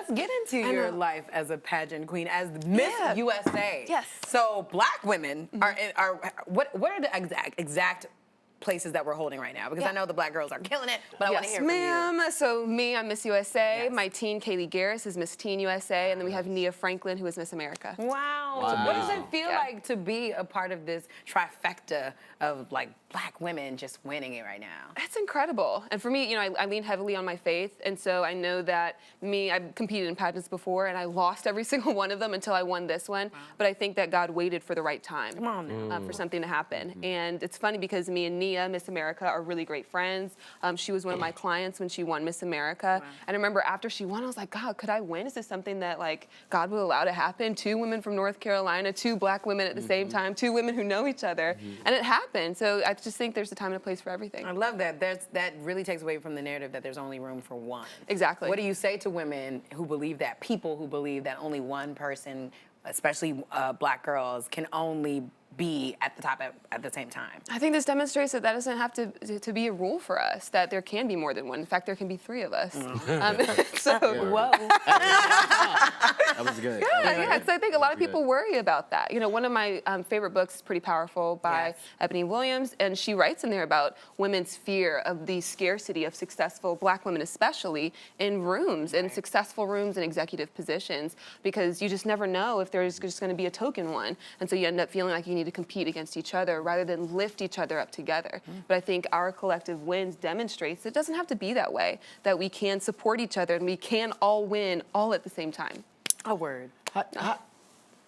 let's get into your life as a pageant queen, as Miss USA. Yes. So black women are what are the exact places that we're holding right now? Because I know the black girls are killing it, but I want to hear from you. Ma'am. So me, I'm Miss USA. Yes. My teen, Kaylee Garris, is Miss Teen USA. And then we have Nia Franklin, who is Miss America. Wow. What does it feel like to be a part of this trifecta of like black women just winning it right now? It's incredible. And for me, you know, I lean heavily on my faith. And so I know that I've competed in pageants before and I lost every single one of them until I won this one. Wow. But I think that God waited for the right time for something to happen. And it's funny because me and Nia, Miss America, are really great friends. She was one of my clients when she won Miss America. Wow. And I remember after she won, I was like, God, could I win? Is this something that like God will allow to happen? 2 women from North Carolina, 2 black women at the same time, 2 women who know each other. And it happened. So I just think there's a time and a place for everything. I love that. That really takes away from the narrative that there's only room for one. Exactly. What do you say to women who believe that, people who believe that only one person, especially black girls, can only be at the top at the same time? I think this demonstrates that doesn't have to be a rule for us, that there can be more than one. In fact, there can be 3 of us. Whoa. That was good. Yeah. So I think a lot of people worry about that. You know, one of my favorite books is Pretty Powerful by Ebony Williams, and she writes in there about women's fear of the scarcity of successful black women, especially in rooms, in successful rooms and executive positions, because you just never know if there's just going to be a token one. And so you end up feeling like you need to compete against each other rather than lift each other up together. But I think our collective wins demonstrates it doesn't have to be that way, that we can support each other and we can all win all at the same time. A word.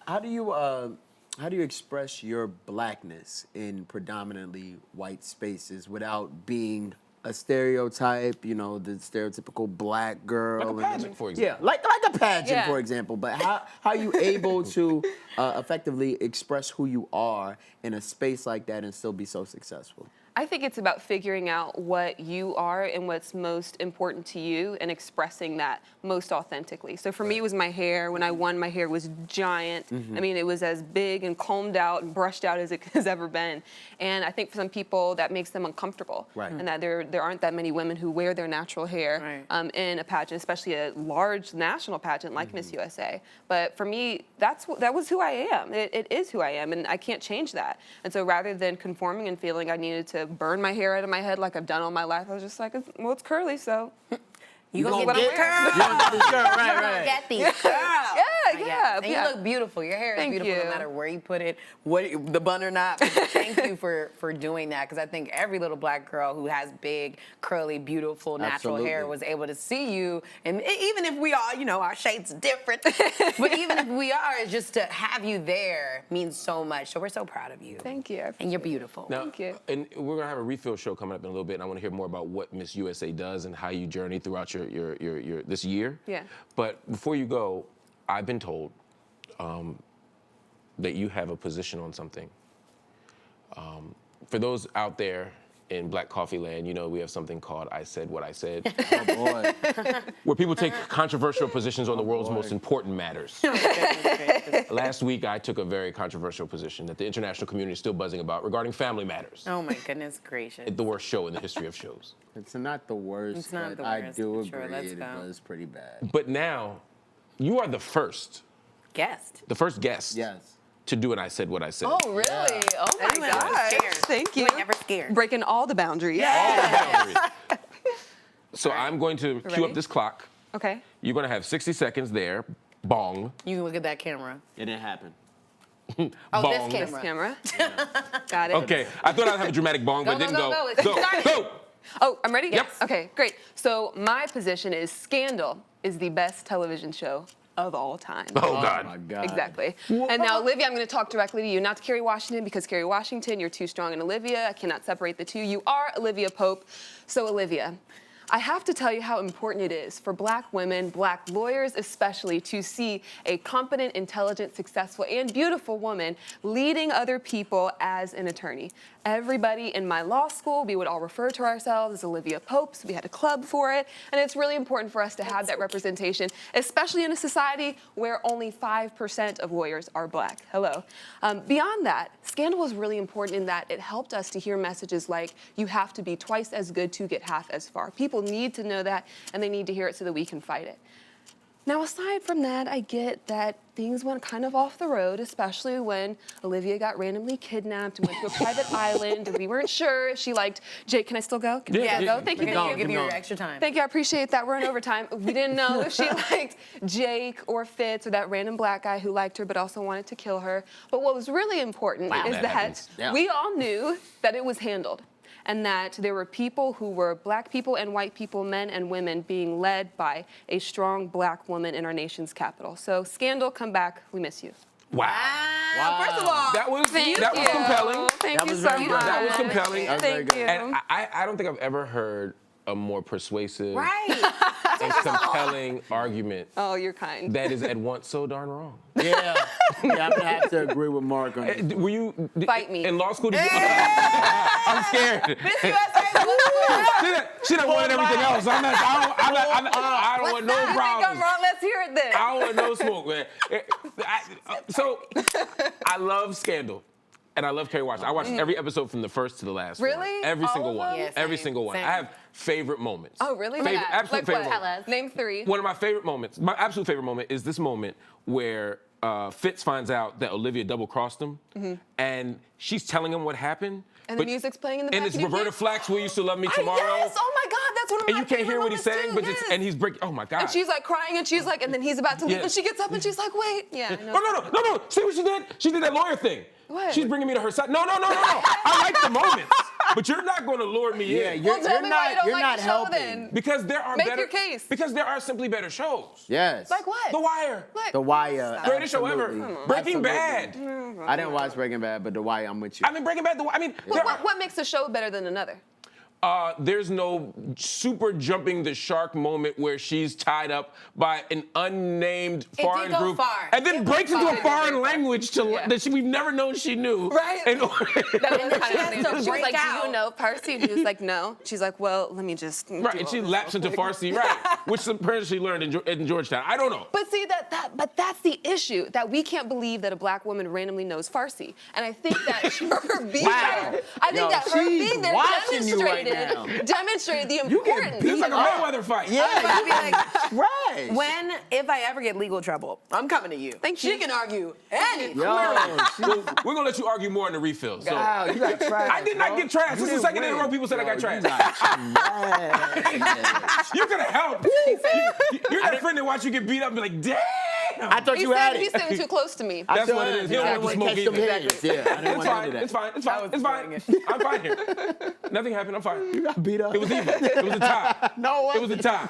How do you express your blackness in predominantly white spaces without being a stereotype, you know, the stereotypical black girl? Like a pageant, for example. Yeah, like a pageant, for example. But how are you able to effectively express who you are in a space like that and still be so successful? I think it's about figuring out what you are and what's most important to you and expressing that most authentically. So for me, it was my hair. When I won, my hair was giant. I mean, it was as big and combed out and brushed out as it has ever been. And I think for some people, that makes them uncomfortable. And that there aren't that many women who wear their natural hair in a pageant, especially a large national pageant like Miss USA. But for me, that was who I am. It is who I am, and I can't change that. And so rather than conforming and feeling I needed to burn my hair out of my head like I've done all my life, I was just like, well, it's curly, so You gonna get get these girls. You gonna get this girl, right. Get these girls. Yeah. And you look beautiful. Your hair is Thank beautiful you. no matter where you put it, the bun or not. But thank you for doing that, because I think every little black girl who has big, curly, beautiful, natural hair was able to see you. And even if we all, you know, our shades different, but even if we are, just to have you there means so much. So we're so proud of you. Thank you. And you're beautiful. Now, Thank you. And we're gonna have a refill show coming up in a little bit, and I want to hear more about what Miss USA does and how you journey throughout your this year. Yeah. But before you go, I've been told that you have a position on something. For those out there in Black Coffee Land, you know we have something called I Said What I Said. Oh, boy. Where people take controversial positions on the world's most important matters. Last week, I took a very controversial position that the international community is still buzzing about regarding family matters. Oh my goodness gracious. The worst show in the history of shows. It's not the worst, It's not but the I worst, do but agree sure, let's it go. was pretty bad. But now, you are the first Guest. guest Yes. to do an I Said What I Said. Oh, really? Oh, my You ain't never gosh. scared. Thank you. You ain't never scared. Breaking all the boundaries. All the boundaries. So I'm going to cue Ready? up this clock. Okay. You're going to have 60 seconds there. Bong. You can look at that camera. It didn't happen. Oh, Bong. this This camera. camera. Got it. Okay, I thought I'd have a dramatic bong, but it didn't go. Go. Go. Oh, I'm ready? Yep. Okay, great. So my position is Scandal is the best television show of all time. Oh, Oh, God. my God. Exactly. And now, Olivia, I'm going to talk directly to you, not to Kerry Washington, because Kerry Washington, you're too strong in Olivia. I cannot separate the two. You are Olivia Pope. So, Olivia, I have to tell you how important it is for black women, black lawyers especially, to see a competent, intelligent, successful, and beautiful woman leading other people as an attorney. Everybody in my law school, we would all refer to ourselves as Olivia Popes. We had a club for it. And it's really important for us to have that representation, especially in a society where only 5% of lawyers are black. Hello. Beyond that, Scandal was really important in that it helped us to hear messages like, you have to be twice as good to get half as far. People need to know that, and they need to hear it so that we can fight it. Now, aside from that, I get that things went kind of off the road, especially when Olivia got randomly kidnapped and went to a private island, and we weren't sure if she liked Jake. Can I still go? Can I go? Thank you. We're gonna give you your extra time. Thank you. I appreciate that. We're in overtime. We didn't know if she liked Jake or Fitz or that random black guy who liked her but also wanted to kill her. But what was really important is that we all knew that it was handled, and that there were people who were black people and white people, men and women, being led by a strong black woman in our nation's capital. So, Scandal, come back. We miss you. Wow. First of all, That was Thank compelling. Thank you was so very good. much. That was compelling. That was very Thank good. you. And I don't think I've ever heard a more persuasive right. and compelling argument Oh, you're kind. that is at once so darn wrong. Yeah, I'm gonna have to agree with Mark on this. Were you Fight me. in law school? Did you, I'm scared. She done wanted everything else. I don't want no You think I'm problems. wrong? Let's hear it then. I don't want no smoke, man. So I love Scandal. And I love Kerry Washington. I watched every episode from the first to the last. Really? One. Every All single of one. them? Yeah, Every same, single one. same. I have favorite moments. Oh, really? Favorite, absolute favorite Like what? moments. Name 3. One of my favorite moments, my absolute favorite moment is this moment where Fitz finds out that Olivia double-crossed him, and she's telling him what happened. And the music's playing in the back. And it's and you Roberta can't- Flack's "Will You Still Love Me Tomorrow?" Yes! Oh my God, that's one of my And you can't hear what he's saying, but yes. and he's breaking. Oh my God! And she's like crying, and she's like, and then he's about to leave, Yeah. and she gets up, and she's like, wait, yeah. I know. No. See what she did? She did that lawyer thing. What? She's bringing me to her side. No. I like the moments, but you're not going to lure me Yeah, in. you're, Well, tell you're me why you not. don't You're like not the show helping. then. Because there are Make better. your case. Because there are simply better shows. Yes. Like what? The Wire. Like, The Wire. Greatest show ever. absolutely. Breaking Absolutely. Bad. I didn't watch Breaking Bad, but The Wire, I'm with you. I mean, Breaking Bad. There are- what makes a show better than another? There's no super jumping the shark moment where she's tied up by an unnamed foreign go group far. and then It breaks went into a far. foreign language we've never known she knew. Right. And, That was kind of has to she was break like, do out. you know Parsi? And he was like, no. She's like, well, let me just. right, and she lapsed into Farsi, right, which apparently she learned in Georgetown. I don't know. But see, but that's the issue, that we can't believe that a black woman randomly knows Farsi. And I think that her being Wow. there, I think Yo, that her she's being there watching you right demonstrated the You get importance. beat It's like a up. Mayweather fight. Yeah, I'd be like, trash. if I ever get legal trouble, I'm coming to you. Thank She you. can argue anything. Yo, Well, we're gonna let you argue more in the refill. So. wow, you got trash. I did not bro. get trash. You This is the didn't second in a win. row people said I got Yo, trash. You got trash. You could have helped. You're that friend that watch you get beat up and be like, damn. I thought He's you had he's it. sitting too close to me. That's what it is. You don't I want to wanna smoke catch them either. hands. Yeah, I didn't It's want to fine. do that. It's fine. It's I fine. was It's fine. enjoying I'm fine here. Nothing happened. I'm fine. You got beat up. It was even. It was a tie. No, It was a tie.